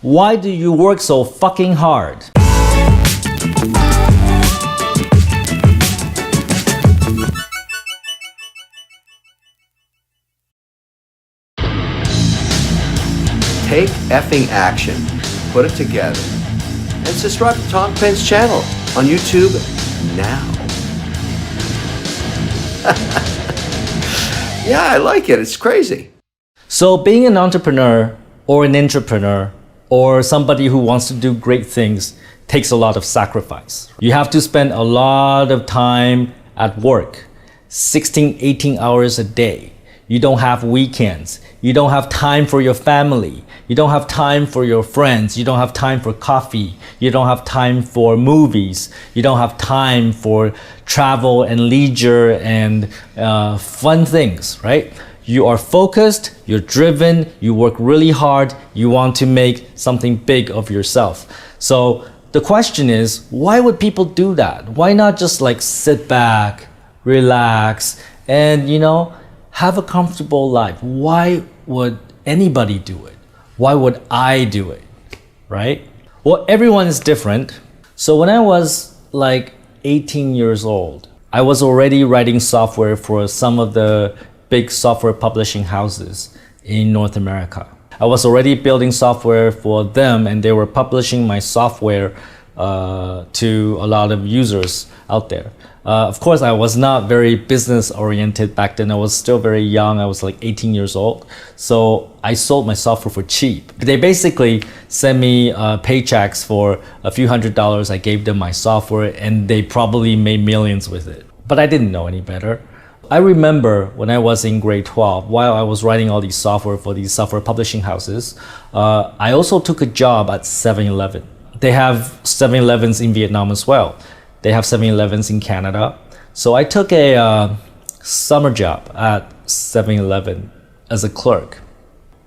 Why do you work so fucking hard? Take effing action, put it together, and subscribe to Tom Peng's channel on YouTube now. Yeah, I like it. It's crazy. So being an entrepreneur or an intrapreneur or somebody who wants to do great things takes a lot of sacrifice. You have to spend a lot of time at work, 16, 18 hours a day. You don't have weekends. You don't have time for your family. You don't have time for your friends. You don't have time for coffee. You don't have time for movies. You don't have time for travel and leisure and fun things, right? You are focused, you're driven, you work really hard, you want to make something big of yourself. So the question is, why would people do that? Why not just like sit back, relax, and have a comfortable life? Why would anybody do it? Why would I do it, right? Well, everyone is different. So when I was like 18 years old, I was already writing software for some of the big software publishing houses in North America. I was already building software for them, and they were publishing my software to a lot of users out there. Of course, I was not very business oriented back then. I was still very young. I was like 18 years old. So I sold my software for cheap. They basically sent me paychecks for a few $100s. I gave them my software and they probably made millions with it. But I didn't know any better. I remember when I was in grade 12, while I was writing all these software for these software publishing houses, I also took a job at 7-Eleven. They have 7-Elevens in Vietnam as well. They have 7-Elevens in Canada. So I took a summer job at 7-Eleven as a clerk.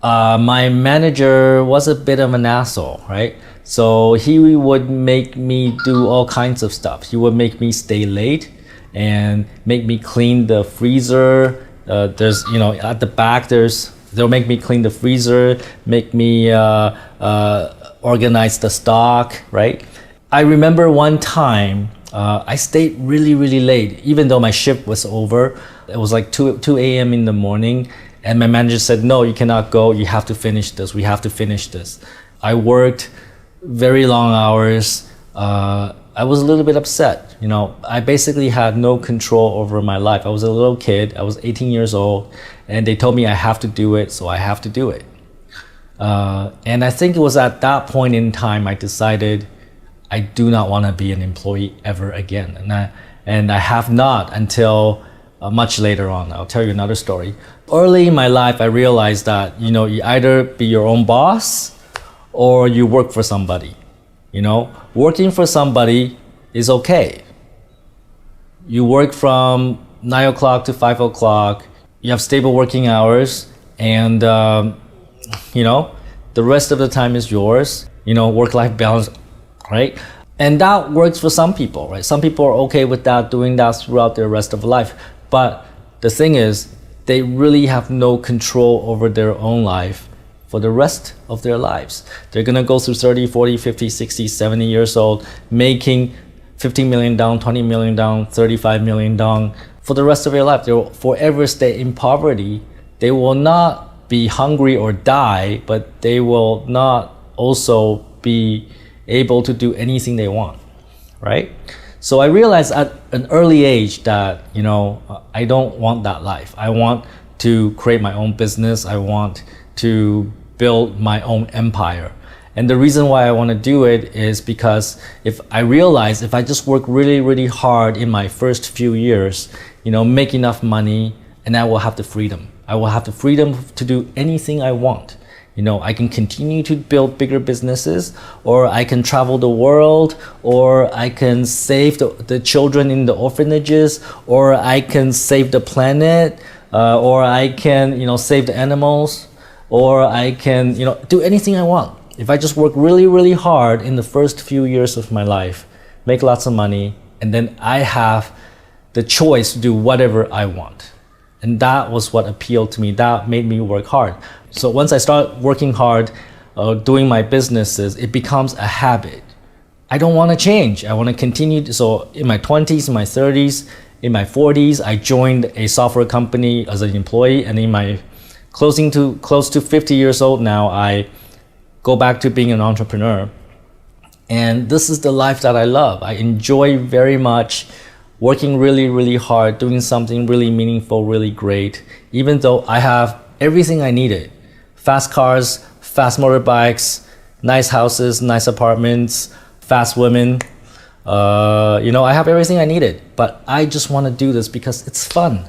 My manager was a bit of an asshole, right? So he would make me do all kinds of stuff. He would make me stay late and make me clean the freezer. There's, at the back, they'll make me clean the freezer, make me organize the stock, right? I remember one time, I stayed really, really late, even though my shift was over. It was like 2 a.m. in the morning, and my manager said, no, you cannot go, you have to finish this, we have to finish this. I worked very long hours. I was a little bit upset. I basically had no control over my life. I was a little kid, I was 18 years old, and they told me I have to do it, so I have to do it. And I think it was at that point in time I decided I do not want to be an employee ever again. And I have not until much later on. I'll tell you another story. Early in my life, I realized that, you either be your own boss or you work for somebody. Working for somebody is okay. You work from 9 o'clock to 5 o'clock. You have stable working hours, and the rest of the time is yours. Work-life balance, right? And that works for some people, right? Some people are okay with that, doing that throughout their rest of life. But the thing is, they really have no control over their own life for the rest of their lives. They're gonna go through 30, 40, 50, 60, 70 years old, making 15 million down, 20 million down, 35 million down. For the rest of their life, they will forever stay in poverty. They will not be hungry or die, but they will not also be able to do anything they want, right? So I realized at an early age that, I don't want that life. I want to create my own business. I want to build my own empire. And the reason why I want to do it is because if I just work really, really hard in my first few years, make enough money, and I will have the freedom. I will have the freedom to do anything I want. I can continue to build bigger businesses, or I can travel the world, or I can save the children in the orphanages, or I can save the planet, or I can, save the animals, or I can, do anything I want. If I just work really, really hard in the first few years of my life, make lots of money, and then I have the choice to do whatever I want. And that was what appealed to me. That made me work hard. So once I started working hard, doing my businesses, it becomes a habit. I don't want to change. I want to continue. So in my 20s, in my 30s, in my 40s, I joined a software company as an employee, and in my close to 50 years old now, I go back to being an entrepreneur. And this is the life that I love. I enjoy very much working really, really hard, doing something really meaningful, really great, even though I have everything I needed. Fast cars, fast motorbikes, nice houses, nice apartments, fast women. I have everything I needed, but I just want to do this because it's fun.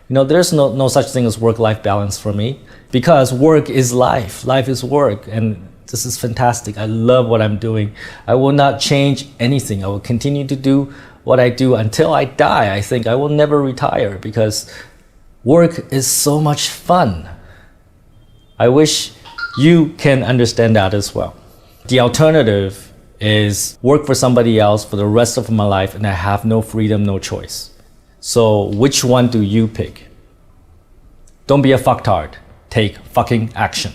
There's no such thing as work-life balance for me, because work is life. Life is work, and this is fantastic. I love what I'm doing. I will not change anything. I will continue to do what I do until I die. I think I will never retire because work is so much fun. I wish you can understand that as well. The alternative is work for somebody else for the rest of my life and I have no freedom, no choice. So which one do you pick? Don't be a fucktard. Take fucking action.